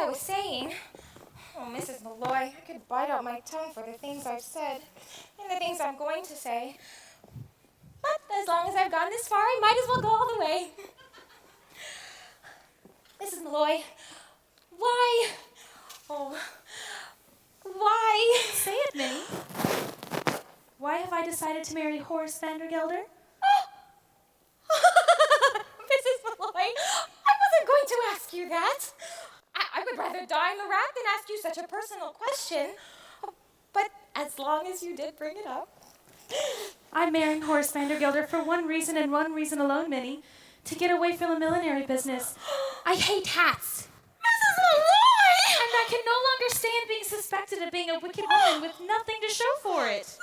I was saying, oh, Mrs. Malloy, I could bite out my tongue for the things I've said and the things I'm going to say. But as long as I've gone this far, I might as well go all the way. Mrs. Malloy, why? Oh, why? Say it, Minnie. Why have I decided to marry Horace Vandergelder? Mrs. Malloy, I wasn't going to ask you that. I would rather die in the rack than ask you such a personal question. But as long as you did bring it up. I'm marrying Horace Vandergelder for one reason and one reason alone, Minnie. To get away from the millinery business. I hate hats. Mrs. Malloy! And I can no longer stand being suspected of being a wicked woman with nothing to show for it. Mrs.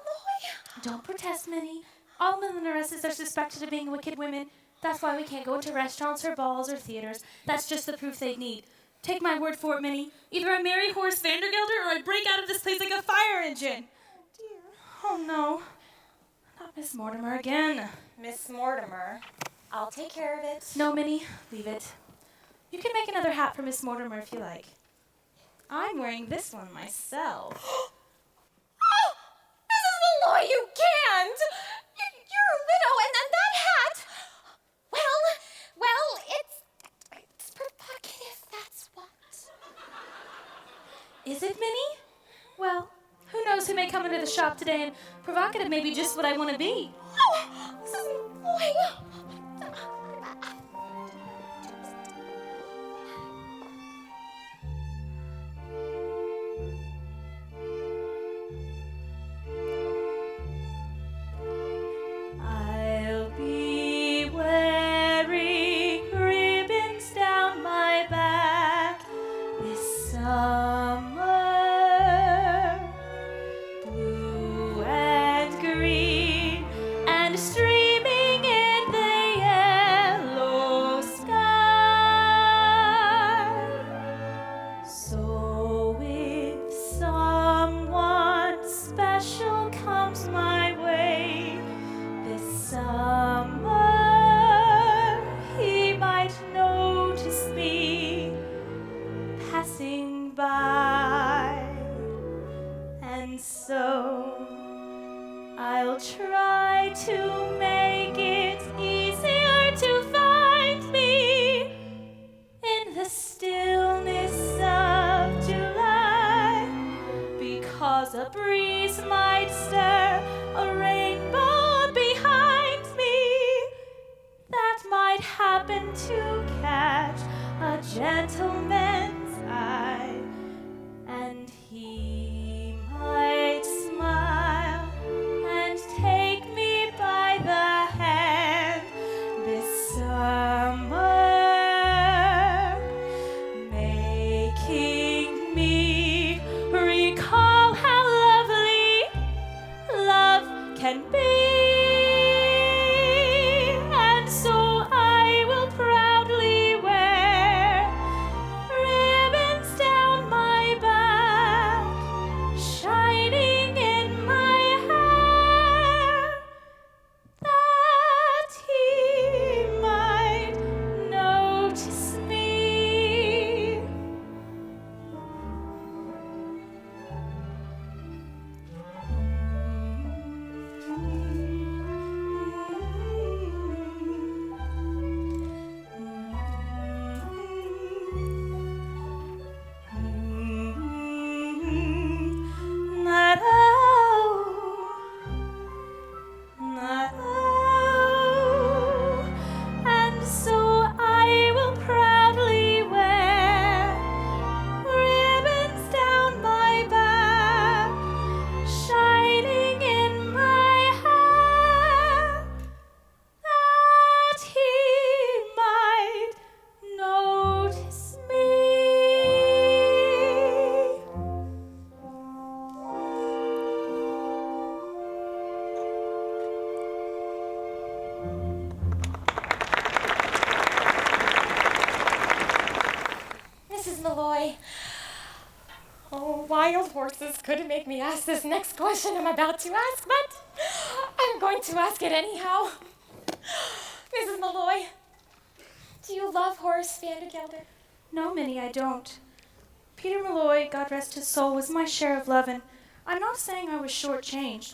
Malloy! Don't protest, Minnie. All millineresses are suspected of being wicked women. That's why we can't go into restaurants or balls or theaters. That's just the proof they'd need. Take my word for it, Minnie. Either I marry Horace Vandergelder or I break out of this place like a fire engine. Dear. Oh, no. Not Miss Mortimer again. Miss Mortimer, I'll take care of it. No, Minnie. Leave it. You can make another hat for Miss Mortimer if you like. I'm wearing this one myself. Oh! Mrs. Malloy, you can't! You're a widow, and then that hat! Well, it's provocative, that's what. Is it, Minnie? Well, who knows who may come into the shop today, and provocative may be just what I want to be. Oh, Mrs. Malloy! I'll be wearing ribbons down my back this summer, blue and green and streaming in the yellow sky. So if someone special comes my way this summer, he might notice me passing by, and so I'll try to make it easier to find me in the stillness of July, because a breeze might stir a rainbow behind me that might happen to catch a gentleman's eye, and he might smile and take me by the hand this summer, making me recall how lovely love can be. And so I will proudly wear ribbons down my back, shining in my hair, that he might notice me. And so I will proudly wear ribbons down my back, shining in my hair, that he might notice me. Mrs. Malloy. Oh, wild horses couldn't make me ask this next question I'm about to ask, but I'm going to ask it anyhow. Mrs. Malloy, do you love Horace Vandergelder? No, Minnie, I don't. Peter Malloy, God rest his soul, was my share of lovin'. I'm not saying I was shortchanged.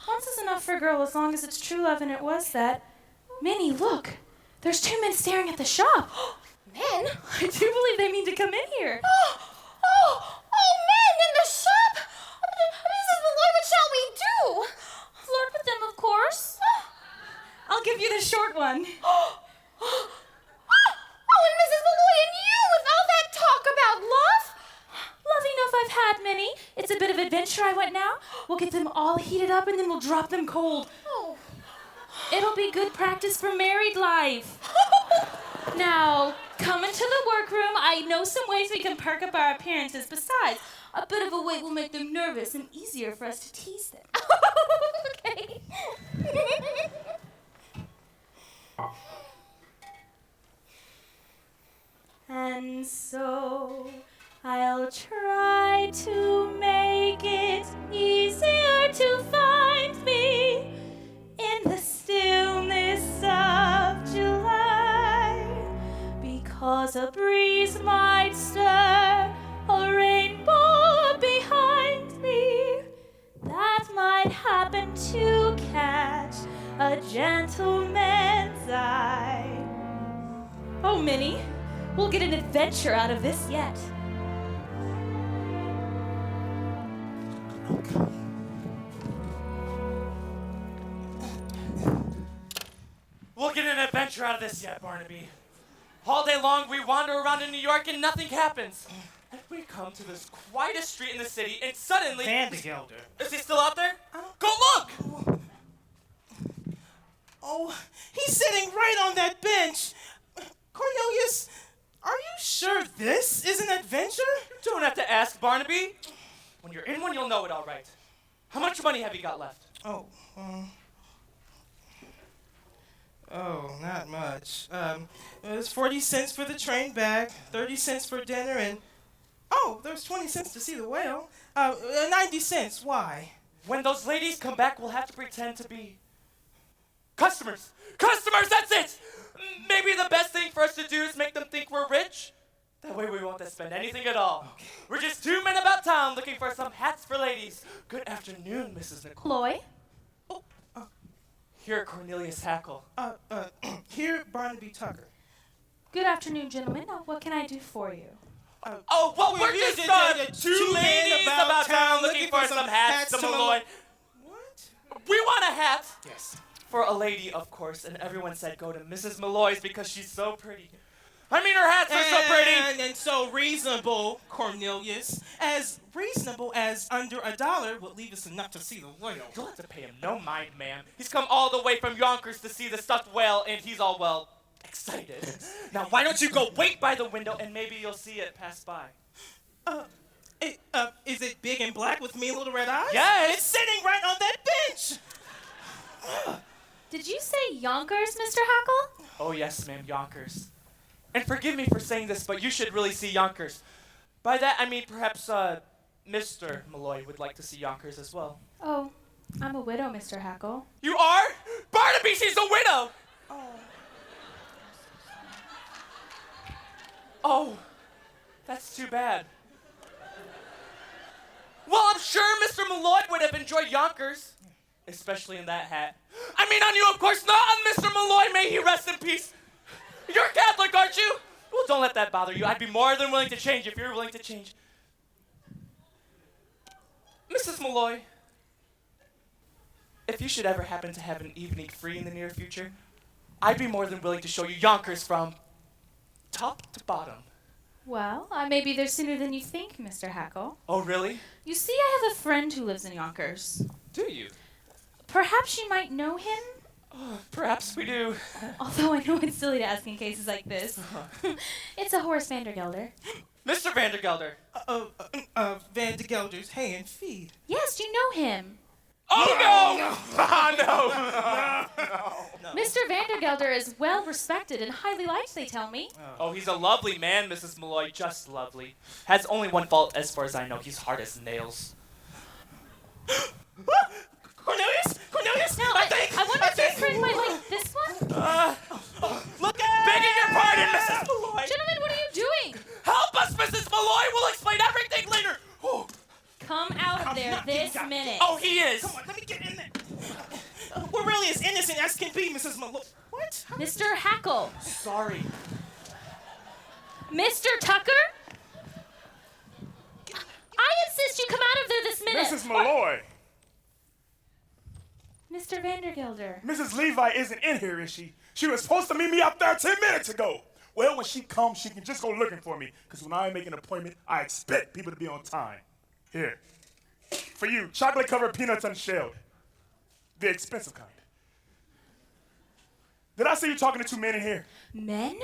Once is enough for a girl as long as it's true love, and it was that. Minnie, look. There's 2 men staring at the shop. Men? I do believe they mean to come in here. Oh, men in the shop! Mrs. Malloy, what shall we do? Flirt with them, of course. I'll give you the short one. Oh, and Mrs. Malloy and you with all that talk about love? Love enough I've had, Minnie. It's a bit of adventure I want now. We'll get them all heated up and then we'll drop them cold. Oh. It'll be good practice for married life. Now, come into the workroom. I know some ways we can perk up our appearances. Besides, a bit of a weight will make them nervous and easier for us to tease them. Okay. And so I'll try to make it easier to find me in the stillness of July, because a breeze might stir a rainbow behind me that might happen to catch a gentleman's eye. Oh, Minnie, we'll get an adventure out of this yet. We'll get an adventure out of this yet, Barnaby. All day long we wander around in New York and nothing happens. And we come to this quietest street in the city and suddenly... Vandergelder. Is he still out there? Go look! Oh, he's sitting right on that bench. Cornelius, are you sure this is an adventure? You don't have to ask, Barnaby. When you're in one, you'll know it all right. How much money have you got left? Not much. There's 40 cents for the train back, 30 cents for dinner, and there's 20 cents to see the whale. 90 cents. Why? When those ladies come back, we'll have to pretend to be customers. Customers, that's it! Maybe the best thing for us to do is make them think we're rich. That way we won't have to spend anything at all. Okay. We're just 2 men about town looking for some hats for ladies. Good afternoon, Mrs. Nicole. Chloe? Here, Cornelius Hackle. Here, Barnaby Tucker. Good afternoon, gentlemen. Now, what can I do for you? We're just 2 ladies about town looking for some hats to Malloy. What? We want a hat. Yes. For a lady, of course, and everyone said go to Mrs. Malloy's because she's so pretty. I mean, her hats are so pretty. And so reasonable, Cornelius. As reasonable as under $1 would leave us enough to see the whale. You'll have to pay him no mind, ma'am. He's come all the way from Yonkers to see the stuffed whale, and he's all, well, excited. Now, why don't you go wait by the window, and maybe you'll see it pass by. Is it big and black with mean little red eyes? Yes. It's sitting right on that bench. Did you say Yonkers, Mr. Hackle? Oh, yes, ma'am, Yonkers. And forgive me for saying this, but you should really see Yonkers. By that, I mean perhaps, Mr. Malloy would like to see Yonkers as well. Oh, I'm a widow, Mr. Hackle. You are? Barnaby, she's a widow! Oh, that's too bad. Well, I'm sure Mr. Malloy would have enjoyed Yonkers. Especially in that hat. I mean on you, of course, not on Mr. Malloy, may he rest in peace. You're Catholic, aren't you? Well, don't let that bother you. I'd be more than willing to change if you're willing to change. Mrs. Malloy, if you should ever happen to have an evening free in the near future, I'd be more than willing to show you Yonkers from top to bottom. Well, I may be there sooner than you think, Mr. Hackle. Oh, really? You see, I have a friend who lives in Yonkers. Do you? Perhaps you might know him? Oh, perhaps we do. Although I know it's silly to ask in cases like this. It's a Horace Vandergelder. Mr. Vandergelder. Vandergelder's hay and feed. Yes, you know him. Oh, no! No. Mr. Vandergelder is well respected and highly liked, they tell me. Oh, he's a lovely man, Mrs. Malloy, just lovely. Has only one fault as far as I know. He's hard as nails. Cornelius! Now, I wonder if your friend might like this one? Look at... Begging your pardon, Mrs. Malloy! Gentlemen, what are you doing? Help us, Mrs. Malloy! We'll explain everything minutes. Oh, he is. Come on, let me get in there. We're really as innocent as can be, Mrs. Malloy. What? Mr. Hackle. Sorry. Mr. Tucker? I insist you come out of there this minute. Mrs. Malloy, Mr. Vandergelder. Mrs. Levi isn't in here, is she? She was supposed to meet me up there 10 minutes ago. Well, when she comes, she can just go looking for me, because when I make an appointment, I expect people to be on time. Here. For you, chocolate-covered peanuts unshelled. The expensive kind. Did I see you talking to two men in here? Men?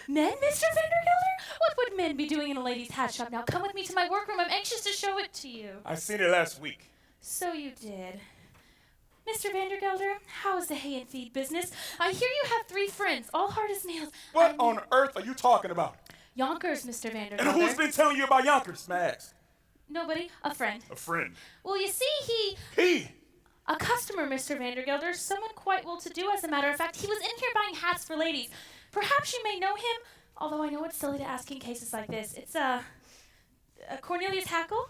Men, Mr. Vandergelder? What would men be doing in a lady's hat shop now? Come with me to my workroom. I'm anxious to show it to you. I seen it last week. So you did. Mr. Vandergelder, how is the hay and feed business? I hear you have 3 friends, all hard as nails. What on earth are you talking about? Yonkers, Mr. Vandergelder. And who's been telling you about Yonkers, Max? Nobody. A friend. A friend. Well, you see, He? a customer, Mr. Vandergelder, someone quite well-to-do, as a matter of fact. He was in here buying hats for ladies. Perhaps you may know him, although I know it's silly to ask in cases like this. It's, Cornelius Hackle?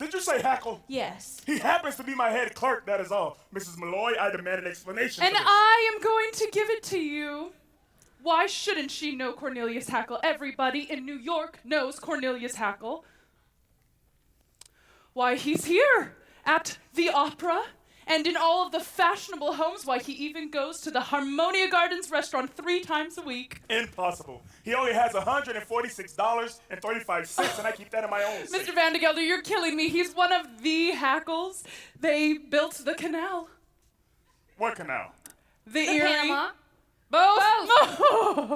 Did you say Hackle? Yes. He happens to be my head clerk, that is all. Mrs. Malloy, I demand an explanation And for this. I am going to give it to you. Why shouldn't she know Cornelius Hackle? Everybody in New York knows Cornelius Hackle. Why, he's here at the opera and in all of the fashionable homes. Why, he even goes to the Harmonia Gardens restaurant 3 times a week. Impossible. He only has $146.35, and I keep that in my own safe. Mr. Vandergelder, you're killing me. He's one of the Hackles. They built the canal. What canal? The The Erie. Panama? Both.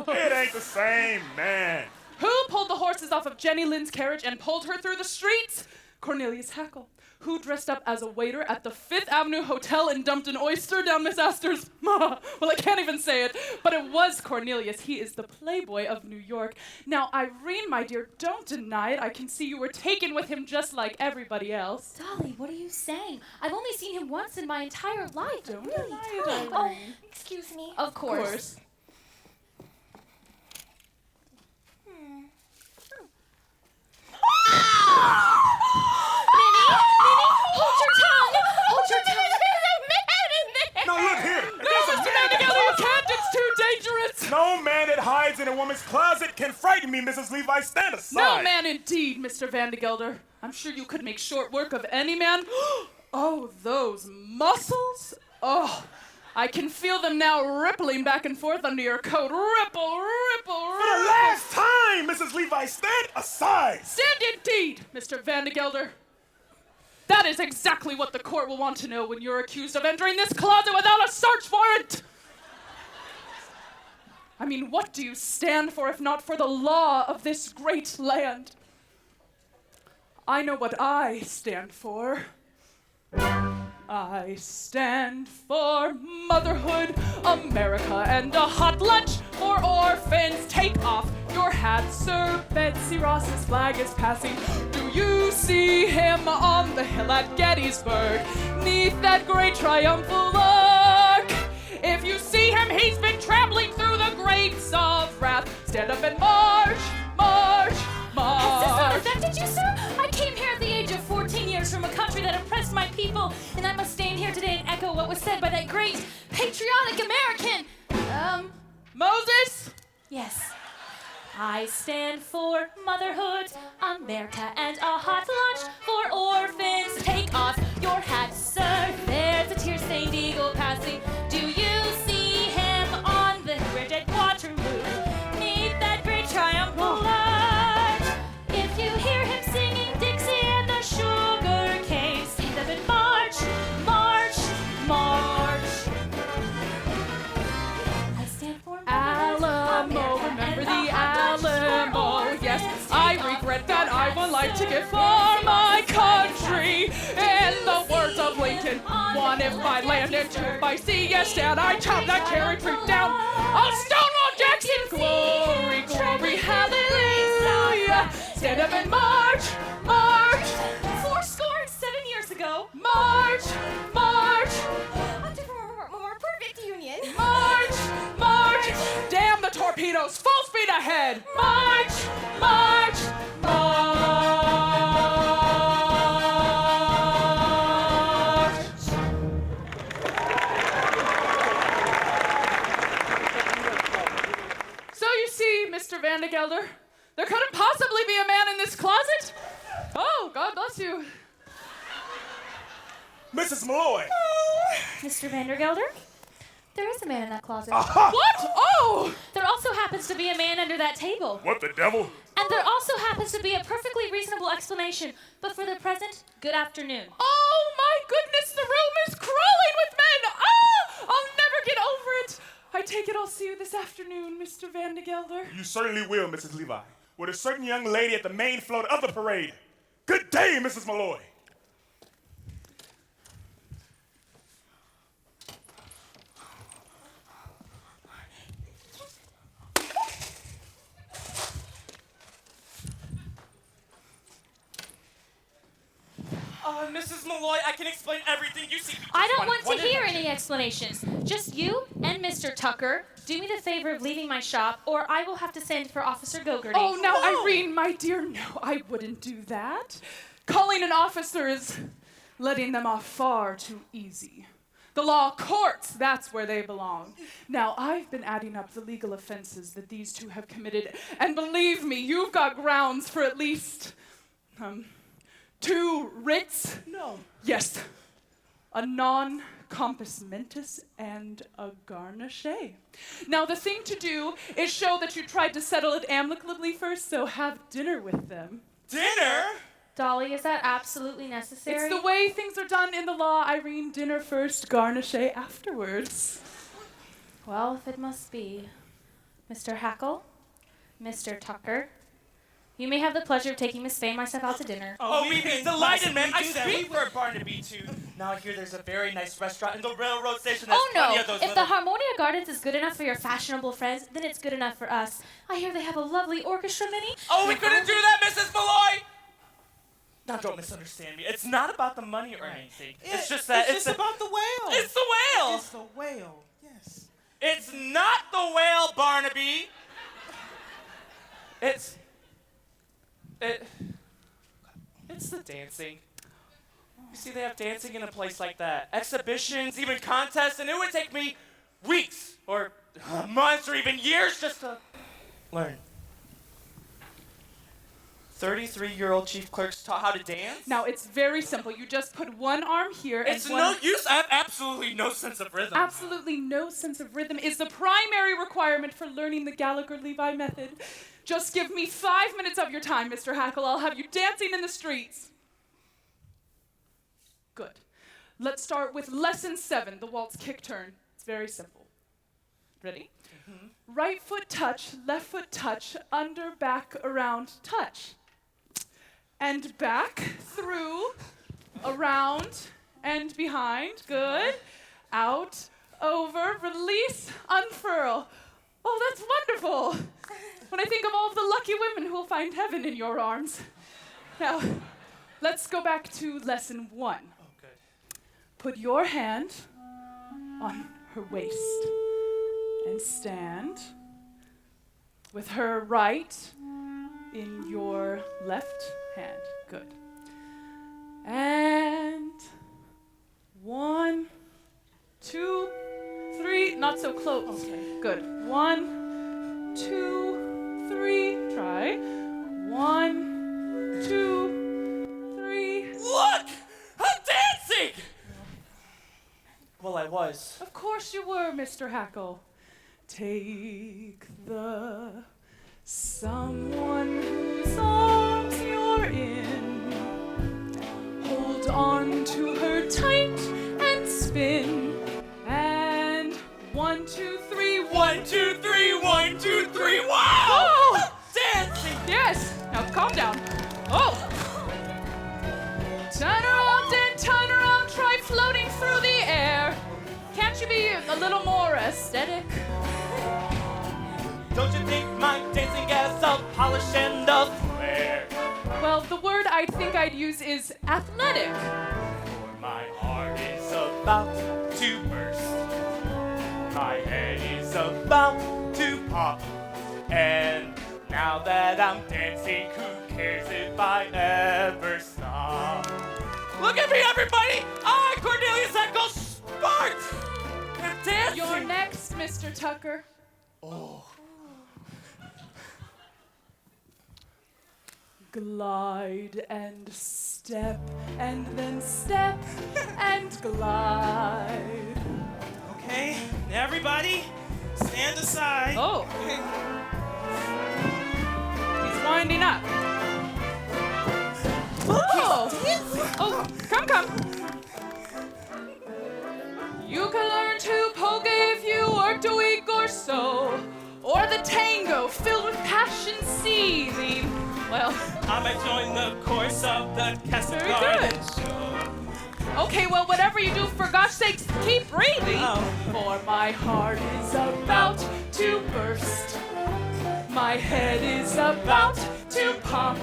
It ain't the same, man. Who pulled the horses off of Jenny Lynn's carriage and pulled her through the streets? Cornelius Hackle. Who dressed up as a waiter at the 5th Avenue Hotel and dumped an oyster down Miss Astor's? Well, I can't even say it, but it was Cornelius. He is the playboy of New York. Now, Irene, my dear, don't deny it. I can see you were taken with him just like everybody else. Dolly, what are you saying? I've only seen him once in my entire life. Don't Really, deny it, Dolly. Irene. Excuse me. Of course. Hold your tongue! Hold your tongue! Now look here. If there's a man Together you can't, it's too dangerous. No man that hides in a woman's closet can frighten me, Mrs. Levi. Stand aside. No man indeed, Mr. Vandergelder. I'm sure you could make short work of any man. Oh, those muscles. Oh, I can feel them now rippling back and forth under your coat. Ripple, ripple, For the ripple. last time, Mrs. Levi, stand aside. Stand indeed, Mr. Vandergelder. That is exactly what the court will want to know when you're accused of entering this closet without a search warrant. I mean, what do you stand for if not for the law of this great land? I know what I stand for. I stand for motherhood, America, and a hot lunch for orphans. Take off your hat, Sir. Betsy Ross's flag is passing. Do you see him on the hill at Gettysburg, 'neath that great triumphal arch? If you see him, he's been trampling through the grapes of wrath. Stand up and march, march, march. Has this not affected you, sir? I came here at the age of 14 years from a country that oppressed my people, and I must stand here today and echo what was said by that great, patriotic American. Moses? Yes. I stand for motherhood, America, and a hot lunch for orphans. Take off your hat, sir. There's a tear-stained eagle passing. Do you see him on the bridge at Waterloo? Meet that great triumphal arch. If you hear him singing Dixie and the sugar cane, stand up and march, march, march. I stand for Alamo, remember the Alamo. Yes, I regret that I would like to give for my country. In the words of Lincoln, one if by land and two by sea. Yes, and I chop that cherry tree down. Oh, Stonewall Jackson, glory, glory, hallelujah. Stand up and march, march. 407 years ago. March, march, More perfect union. march, march. Damn the torpedoes, full speed ahead. March, march, march. see, Mr. Vandegelder. There couldn't possibly be a man in this closet. Oh, God bless you. Mrs. Malloy. Mr. Vandergelder, there is a man in that closet. What? Oh! There also happens to be a man under that table. What the devil? And there also happens to be a perfectly reasonable explanation. But for the present, good afternoon. Oh, my goodness, the room is crawling with men. Ah! I'll never get over it. I take it I'll see you this afternoon, Mr. Vandegelder. You certainly will, Mrs. Levi. With a certain young lady at the main float of the parade. Good day, Mrs. Malloy. Mrs. Malloy, I can explain everything. You see. I don't want to hear any explanations. Just you and Mr. Tucker do me the favor of leaving my shop, or I will have to send for Officer Gogarty. Oh, now, Irene, my dear, no, I wouldn't do that. Calling an officer is letting them off far too easy. The law courts, that's where they belong. Now, I've been adding up the legal offenses that these two have committed, and believe me, you've got grounds for at least, 2 writs. No. Yes, a non-compos mentis and a garnichet. Now, the thing to do is show that you tried to settle it amicably first, so have dinner with them. Dinner? Dolly, is that absolutely necessary? It's the way things are done in the law, Irene. Dinner first, garnichet afterwards. Well, if it must be. Mr. Hackle, Mr. Tucker, you may have the pleasure of taking Miss Faye and myself out to dinner. Oh, we'd be delighted, ma'am. I do that. speak for Barnaby, too. Now I hear there's a very nice restaurant in the railroad station. That's Oh plenty no! of those If little... the Harmonia Gardens is good enough for your fashionable friends, then it's good enough for us. I hear they have a lovely orchestra, Minnie. Oh, we couldn't do that, Mrs. Malloy! Now, don't misunderstand me. It's not about the money or anything. It's just that it's just about the whale. It's the whale! It's the whale. Yes. It's not the whale, Barnaby! It's the dancing. You see, they have dancing in a place like that. Exhibitions, even contests, and it would take me weeks or months or even years just to learn. 33-year-old chief clerks taught how to dance? Now, it's very simple. You just put one arm here and It's one... no use. I have absolutely no sense of rhythm. Absolutely no sense of rhythm is the primary requirement for learning the Gallagher-Levi method. Just give me 5 minutes of your time, Mr. Hackle. I'll have you dancing in the streets. Good. Let's start with lesson 7, the waltz kick turn. It's very simple. Ready? Mm-hmm. Right foot touch, left foot touch, under, back, around, touch. And back, through, around, and behind. Good. Out, over, release, unfurl. Oh, that's wonderful. When I think of all of the lucky women who will find heaven in your arms. Now, let's go back to lesson 1. Oh, good. Put your hand on her waist and stand with her right in your left hand. Good. And 1, 2, 3. Not so close. Okay. Good. 1, 2, 3. Try. 1, 2, 3. Look! I'm dancing! Well, I was. Of course you were, Mr. Hackle. Take the someone whose arms you're in. Hold on to her tight and spin. And 1, 2, 3. 1, 2, 3, 1, 2, 3. Wow! Oh! Dancing! Yes! Now calm down. Oh! Turn around and turn around, try floating through the air. Can't you be a little more aesthetic? Don't you think my dancing gets a polish and a flair? Well, the word I think I'd use is athletic. For my heart is about to burst. My head is about to pop. And now that I'm dancing, who cares if I ever stop? Look at me, everybody! I, Cornelius Echo Sparks! I'm dancing! You're next, Mr. Tucker. Oh. glide and step and then step and glide. Okay, everybody, stand aside. Oh, he's winding up. Oh, come. You can learn to polka if you worked a week or so, or the tango filled with passion seething. Well, I might join the chorus of the Castle Very Garden good. show. okay, well, whatever you do, for gosh sakes, keep breathing. Oh. For my heart is about to burst. My head is about to pop.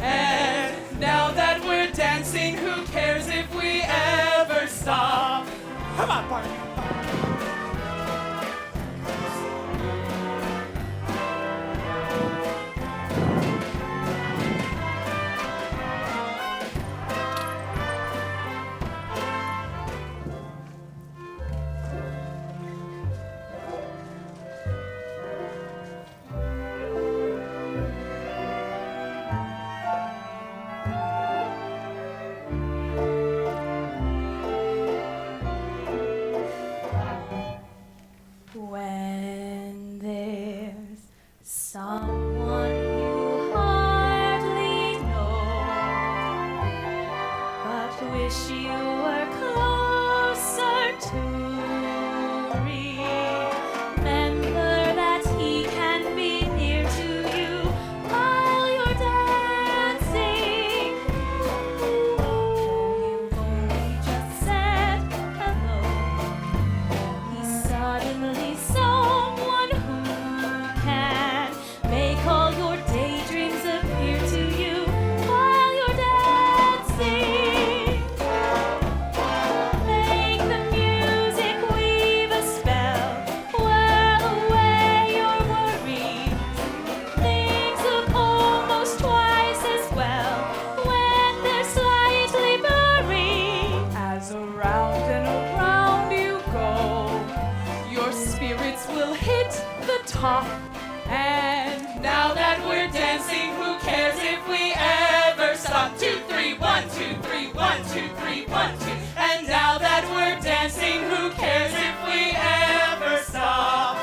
And now that we're dancing, who cares if we ever stop? Come on, Barney. When there's someone you hardly know, but wish you were closer to, remember that he can be near to you while you're dancing. You've only just said hello. He's suddenly someone who can make all your daydreams appear to you while you're dancing. Make the music weave a spell, whirl away your worries. Things look almost twice as well when they're slightly blurry. As around and around you go, your spirits will hit the top. And now that we're dancing, who cares if we ever stop? 2, 3, 1, 2, 3, 1, 2, 3, 1, 2. And now that we're dancing, who cares if we ever stop?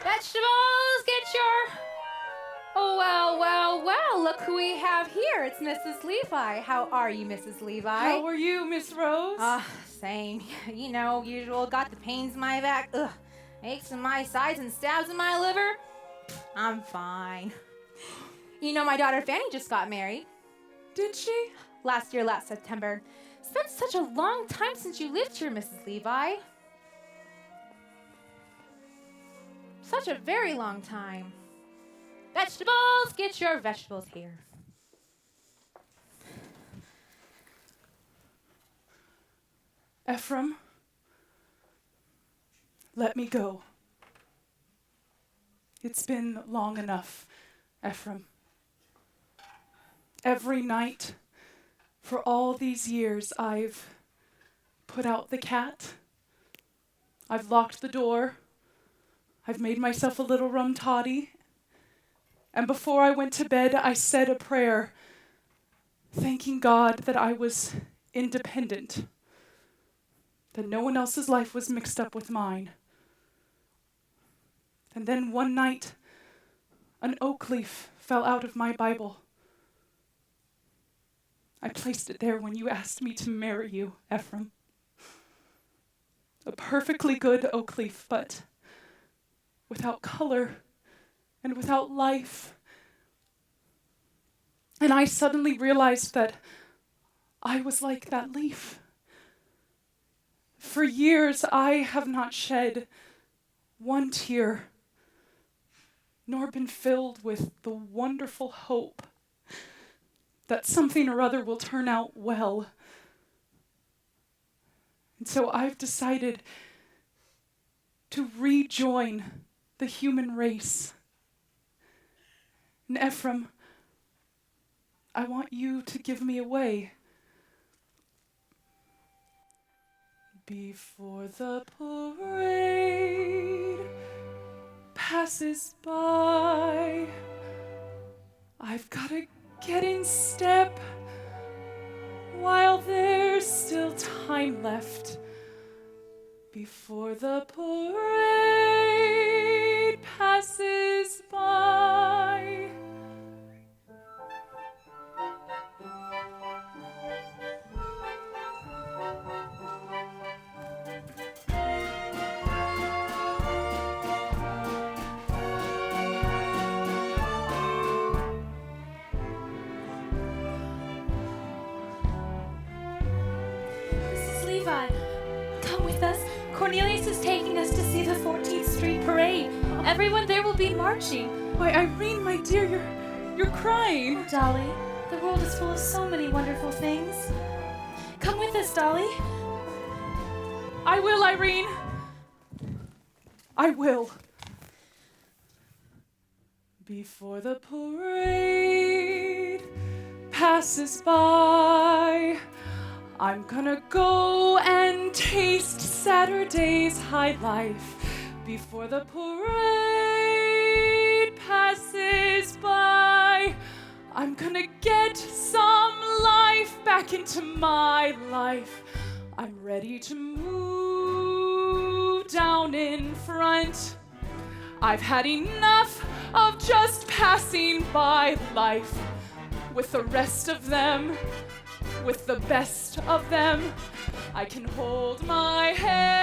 Vegetables, get your... Oh, wow, wow, wow, look who we have here. It's Mrs. Levi. How are you, Mrs. Levi? How are you, Miss Rose? Same. You know, usual. Got the pains in my back. Ugh. Aches in my sides and stabs in my liver. I'm fine. You know, my daughter Fanny just got married. Did she? Last September. It's been such a long time since you lived here, Mrs. Levi. Such a very long time. Vegetables, get your vegetables here. Ephraim, let me go. It's been long enough, Ephraim. Every night for all these years, I've put out the cat. I've locked the door. I've made myself a little rum toddy. And before I went to bed, I said a prayer, thanking God that I was independent, that no one else's life was mixed up with mine. And then one night, an oak leaf fell out of my Bible. I placed it there when you asked me to marry you, Ephraim. A perfectly good oak leaf, but without color and without life. And I suddenly realized that I was like that leaf. For years, I have not shed one tear, nor been filled with the wonderful hope that something or other will turn out well. And so I've decided to rejoin the human race. And Ephraim, I want you to give me away. Before the parade passes by, I've got to get in step while there's still time left. Before the parade passes by. Mrs. Levi, come with us. Cornelius is taking us to see the 14th Street Parade. Everyone there will be marching. Why, Irene, my dear, you're crying. Dolly, the world is full of so many wonderful things. Come with us, Dolly. I will, Irene. I will. Before the parade passes by, I'm gonna go and taste Saturday's high life. Before the parade passes by, I'm gonna get some life back into my life. I'm ready to move down in front. I've had enough of just passing by life with the rest of them, with the best of them. I can hold my head